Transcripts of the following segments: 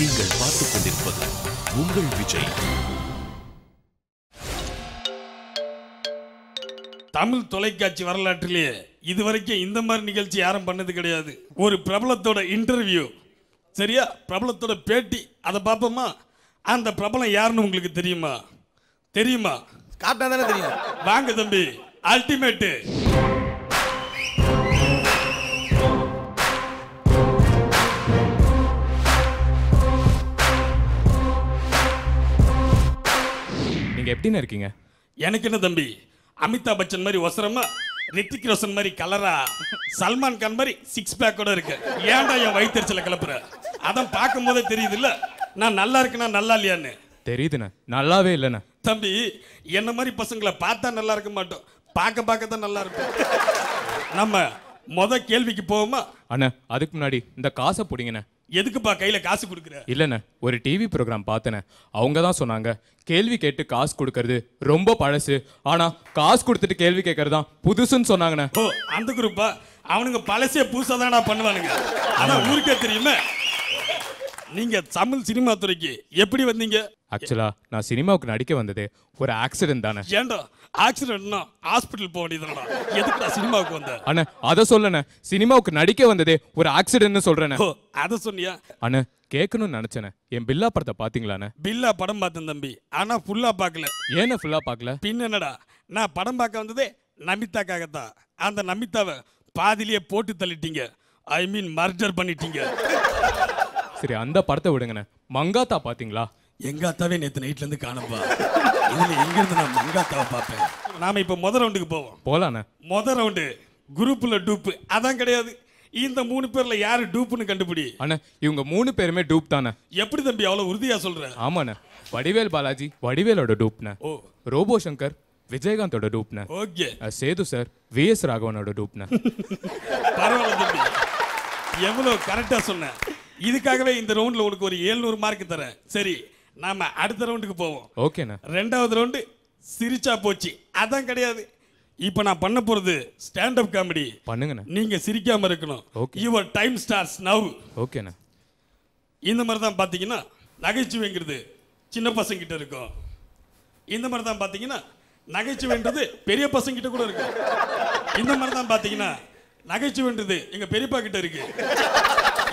நீங்கள் பார்த்துக் கொண்டிருப்பது உங்கள் விஜய். தமிழ் தொலைக்காட்சி வரலாற்றிலேயே இதுவரைக்கும் இந்த மாதிரி நிகழ்ச்சி யாரும் பண்ணது கிடையாது. ஒரு பிரபலத்தோட இன்டர்வியூ, சரியா, பிரபலத்தோட பேட்டி, அதை பார்ப்போமா? அந்த பிரபலம் யாருன்னு உங்களுக்கு தெரியுமா? தெரியுமா? காட்டினா தானே தெரியும். வாங்க தம்பி, அல்டிமேட்டு. நீங்க எப்படின்னு இருக்கீங்க? எனக்கு என்ன தம்பி, அமிதாப் பச்சன் மாதிரி ஒசரமா, ரித்திக் ரோஷன் மாதிரி கலரா, சல்மான் கான் மாதிரி சிக்ஸ் பேக்கோட இருக்கு. ஏன்டா என் வயிற்றுச்சல கிளப்புற? அதான் பார்க்கும் போதே தெரியுது இல்ல நான் நல்லா இருக்கேனா நல்லா இல்லையான்னு. தெரியுதுண்ணே, நல்லாவே இல்லைண்ணே. தம்பி, என்ன மாதிரி பசங்களை பார்த்தா நல்லா இருக்க மாட்டோம், பார்க்க தான் நல்லா இருக்கும். நம்ம கேள்விக்கு போவோமா? அண்ணா, அதுக்கு முன்னாடி இந்த காசை பிடிங்கண்ணே. எதுக்குப்பா கையில காசு கொடுக்குற? இல்லைண்ணே, ஒரு டிவி ப்ரோக்ராம் பார்த்தேனே, அவங்க தான் சொன்னாங்க கேள்வி கேட்டு காசு கொடுக்கறது ரொம்ப பழசு, ஆனா காசு கொடுத்துட்டு கேள்வி கேட்கறது தான் புதுசுன்னு சொன்னாங்கண்ணே. ஓ, அந்த குரூப்பா? அவனுங்க பழசே புதுசா தானடா பண்ணுவானுங்க, அதான் ஊருக்கே தெரியுமே. நீங்க தமிழ் சினிமா துறைக்கு எப்படி வந்தீங்க? ஆக்சுவலா நான் சினிமாவுக்கு நடிக்க வந்தது ஒரு ஆக்சிடென்ட் தானே. ஏண்டா ஆக்சிடென்ட்னா ஹாஸ்பிட்டல் போக வேண்டியதுடா, எதுக்குடா சினிமாவுக்கு வந்த? அண்ணா, அதை சொல்லண்ணே, சினிமாவுக்கு நடிக்க வந்ததே ஒரு ஆக்சிடென்ட்னு சொல்றேண்ணே. ஓ, அதை சொன்னியா? அண்ணா, கேட்கணும்னு நினைச்சேனே, என் பில்லா படத்தை பாத்தீங்களாண்ணே? பில்லா படம் பார்த்தேன் தம்பி, ஆனா ஃபுல்லா பார்க்கல. ஏன்னா ஃபுல்லா பார்க்கல? பின்ன என்னடா, நான் படம் பார்க்க வந்ததே நமிதாக்காகத்தான். அந்த நமிதாவை பாதிலேயே போட்டு தள்ளிட்டீங்க, ஐ மீன் மர்டர் பண்ணிட்டீங்க. சரி, அந்த படத்தை விடுங்கண்ணே. மங்காத்தா பாத்தீங்களா? எங்க அத்தாவே நேற்று நைட்ல இருந்து காணப்பா. இதுல எங்க இருந்து நான் மங்காத்தாவை பார்ப்பேன். நாம இப்ப முதல் ரவுண்டுக்கு போவோம். போலாண்ணே. முதல் ரவுண்டு குரூப்ல டூப்பு, அதான் கிடையாது. இந்த 3 பேர்ல யாரு டூப்புன்னு கண்டுபிடி. அண்ணா, இவங்க 3 பேருமே டூப் தானே. எப்படி தம்பி அவ்வளவு உறுதியா சொல்ற? ஆமாண்ணே, வடிவேல் பாலாஜி வடிவேலோட டூப்ண்ணே. ஓ, ரோபோ சங்கர் விஜயகாந்தோட டூப்ண்ணே. ஓகே. சேது சார் விஎஸ் ராகவனோட டூப்ண்ணே. பரவாயில்ல தம்பி, எவ்வளவு கரெக்டா சொன்ன. இதுக்காகவே இந்த ரவுண்ட்ல உனக்கு ஒரு 700 மார்க் தரேன். சரி, நாம அடுத்த ரவுண்டுக்கு போவோம். ஓகேண்ணே. ரெண்டாவது ரவுண்டு சிரிச்சா போச்சு, அதான் கிடையாது. இப்போ நான் பண்ண போறது ஸ்டாண்ட் அப் காமெடி. பண்ணுங்கண்ணே. நீங்க சிரிக்காம இருக்கணும். Okay. Your time starts now. ஓகேண்ணே. இந்த மாதிரி தான் பார்த்தீங்கன்னா நகைச்சுவைங்கிறது சின்ன பசங்க கிட்ட இருக்கும். இந்த மாதிரி தான் பார்த்தீங்கன்னா நகைச்சுவைன்றது பெரிய பசங்க கிட்ட கூட இருக்கு. இந்த மாதிரி தான் பார்த்தீங்கன்னா நகைச்சுவைன்றது எங்க பெரியப்பா கிட்ட இருக்கு.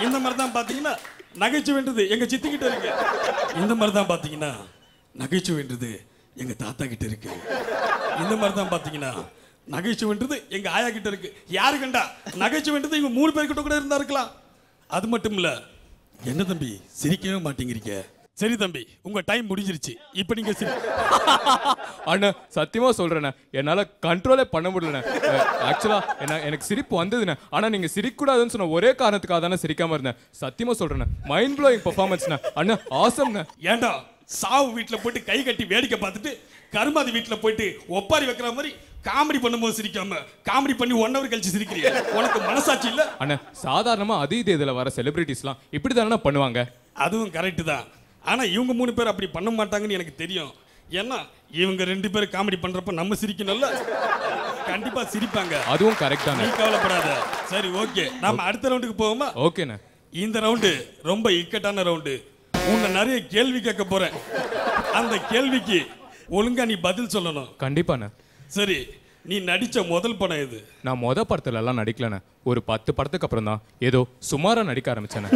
இந்த மாதிரி தான் பார்த்தீங்கன்னா நகைச்சுவைன்றது எங்க சித்தி கிட்ட இருக்கு. இந்த மாதிரி தான் பார்த்தீங்கன்னா நகைச்சுவைன்றது எங்க தாத்தா கிட்ட இருக்கு. இந்த மாதிரி தான் பார்த்தீங்கன்னா நகைச்சுவைன்றது எங்க ஆயா கிட்ட இருக்கு. யாரு கண்டா நகைச்சுவைன்றது இவங்க 3 பேர் கிட்ட கூட இருந்தா இருக்கலாம். அது மட்டும் இல்ல, என்ன தம்பி சிரிக்கவே மாட்டேங்கிறீங்க? சரி தம்பி, உங்க டைம் முடிஞ்சிருச்சு. இப்போ நீங்க அண்ணா, சத்தியமா சொல்றேண்ணே, என்னால கண்ட்ரோலே பண்ண முடியலண்ணே. ஆக்சுவலா எனக்கு சிரிப்பு வந்ததுண்ணே, ஆனா நீங்க சிரிக்கூடாதுன்னு சொன்ன ஒரே காரணத்துக்காக தானே சிரிக்காம இருந்தேன். சத்தியமா சொல்றேண்ணே, மைண்ட் ப்ளோயிங் பெர்ஃபார்மன்ஸ்ண்ணே. அண்ணா, ஆசம்ண்ணே. ஏண்டா சாவு வீட்டில் போயிட்டு கை கட்டி வேடிக்கை பார்த்துட்டு கருமாதி வீட்டில் போயிட்டு ஒப்பாரி வைக்கிற மாதிரி காமெடி பண்ணும்போது சிரிக்காம காமெடி பண்ணி 1 hour கழிச்சு சிரிக்கிறீங்க, உனக்கு மனசாட்சி இல்ல? அண்ணா, சாதாரணமா இது இதுல வர செலிபிரிட்டிஸ்லாம் இப்படி தானே பண்ணுவாங்க. அதுவும் கரெக்டு தான். ஆனா இவங்க 3 பேர் அப்படி பண்ண மாட்டாங்கன்னு எனக்கு தெரியும். ஏன்னா இவங்க 2 பேர் காமெடி பண்றப்ப நம்ம சிரிக்கணும்ல, கண்டிப்பா சிரிப்பாங்க. அதுவும் கரெக்ட் தானே, நீ கவலைப்படாத. சரி, ஓகே, நாம அடுத்த ரவுண்டுக்கு போவோமா? ஓகேண்ணே. இந்த ரவுண்டு ரொம்ப இக்கட்டான ரவுண்டு. உன்னை நிறைய கேள்வி கேட்க போறேன். அந்த கேள்விக்கு ஒழுங்கா நீ பதில் சொல்லணும். கண்டிப்பாண்ணே. சரி, நீ நடிச்ச முதல் படம் எது? நான் படத்துல எல்லாம் நடிக்கலண்ணே. ஒரு 10 படத்துக்கு அப்புறம் தான் ஏதோ சுமாரா நடிக்க ஆரம்பிச்சேண்ணே.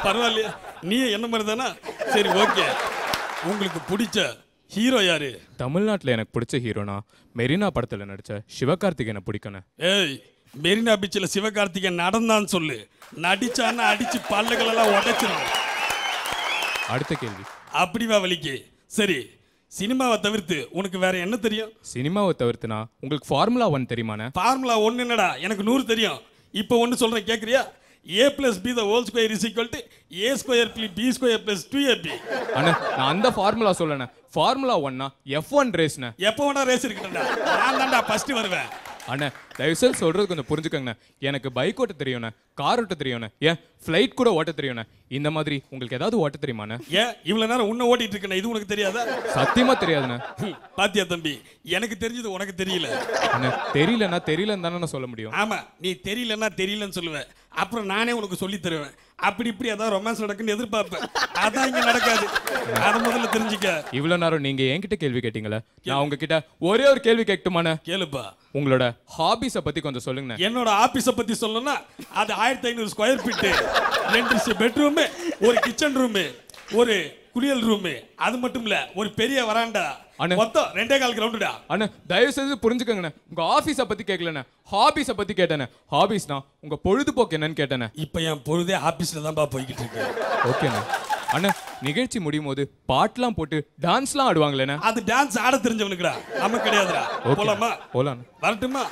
பரவாயில்லையா, நீ என்ன மாதிரி தானா? சரி, ஓகே. உங்களுக்கு பிடிச்ச ஹீரோ யாரு? தமிழ்நாட்டில் எனக்கு பிடிச்ச ஹீரோனா மெரினா படத்தில் நடித்த சிவகார்த்திகேயனை பிடிக்கணும். ஏய், மெரினா பீச்சில் சிவகார்த்திகேயன் நடந்தான்னு சொல்லு, நடிச்சான்னா அடிச்சு பல்லுகளெல்லாம் உடைச்சிடும். அடுத்த கேள்வி. அப்படிவா வலிக்கு? சரி, சினிமாவை தவிர்த்து உனக்கு வேற என்ன தெரியும்? சினிமாவை தவிர்த்துனா உங்களுக்கு ஃபார்முலா 1 தெரியுமாண்ணே? ஃபார்முலா 1 என்னடா, எனக்கு 100 தெரியும். இப்போ ஒன்று சொல்கிறேன், கேட்குறியா? a+b² A² b² + 2ab. அண்ணா, நான் அந்த ஃபார்முலா சொல்லண்ணே. Formula 1னா F1 ரேஸ்ண்ணே. எப்போ வேணா ரேஸ் இருக்கட்டா, நான் தான்டா ஃபர்ஸ்ட் வருவேன். அண்ணா, தயவுசெய்து சொல்றது கொஞ்சம் புரிஞ்சுக்கங்கண்ணே. எனக்கு பைக் ஓட்ட தெரியும்ண்ணே, கார் ஓட்ட தெரியும்ண்ணே, ஏன் ஃப்ளைட் கூட ஓட்ட தெரியும்ண்ணே. இந்த மாதிரி உங்களுக்கு ஏதாவது ஓட்ட தெரியுமாண்ணே? ஏன் இவ்வளோ நேரம் உன்னை ஓட்டிட்டு இருக்கேன், இது உனக்கு தெரியாதா? சத்தியமா தெரியாதுண்ணே. பாத்தியா தம்பி, எனக்கு தெரிஞ்சது உனக்கு தெரியல. அண்ணா, தெரியலன்னா தெரியலன்னு தானே நான் சொல்ல முடியும். ஆமா, நீ தெரியலன்னா தெரியலன்னு சொல்லுவேன். அப்புறம் நானே உனக்கு சொல்லி தருவேன். அப்படி இப்படி ஏதாவது ரொமான்ஸ் நடக்குன்னு எதிர்பார்ப்பேன். அதான் இங்க நடக்காது. அதை முதல்ல தெரிஞ்சுக்க. இவ்வளவு நேரம் நீங்க என்கிட்ட கேள்வி கேட்டீங்களே, நான் உங்ககிட்ட ஒரே ஒரு கேள்வி கேட்கட்டுமாண்ணே? கேளுப்பா. உங்களோட ஹாபிஸ பத்தி கொஞ்சம் சொல்லுங்க. என்னோட ஆபீஸ பத்தி சொல்லணும்னா அது 1500 ஸ்கொயர் ஃபீட், 2 பெட்ரூம், ஒரு கிச்சன் ரூம், ஒரு குளியல் ரூம், அது மட்டும் இல்ல ஒரு பெரிய வராண்டா, மொத்தம் 2.25 கிரவுண்டுடா. அண்ணா தயவு செய்து புரிஞ்சுக்கங்கண்ணே, உங்க ஆபீஸ பத்தி கேட்கலண்ணே, ஹாபிஸ பத்தி கேட்டேனே. ஹாபிஸ்னா உங்க பொழுதுபோக்கு என்னன்னு கேட்டேனே. இப்போ என் பொழுதே ஆபீஸ்ல தான்ப்பா போய்கிட்டு இருக்கு. ஓகேண்ணே. அண்ணா நிகழ்ச்சி முடியும் போது பாட்டுலாம் போட்டு டான்ஸ்லாம் ஆடுவாங்களேண்ணே. அது டான்ஸ் ஆட தெரிஞ்சவனுக்குடா, நமக்கு கிடையாதுடா. போலாமா? போலாம். வரட்டுமா?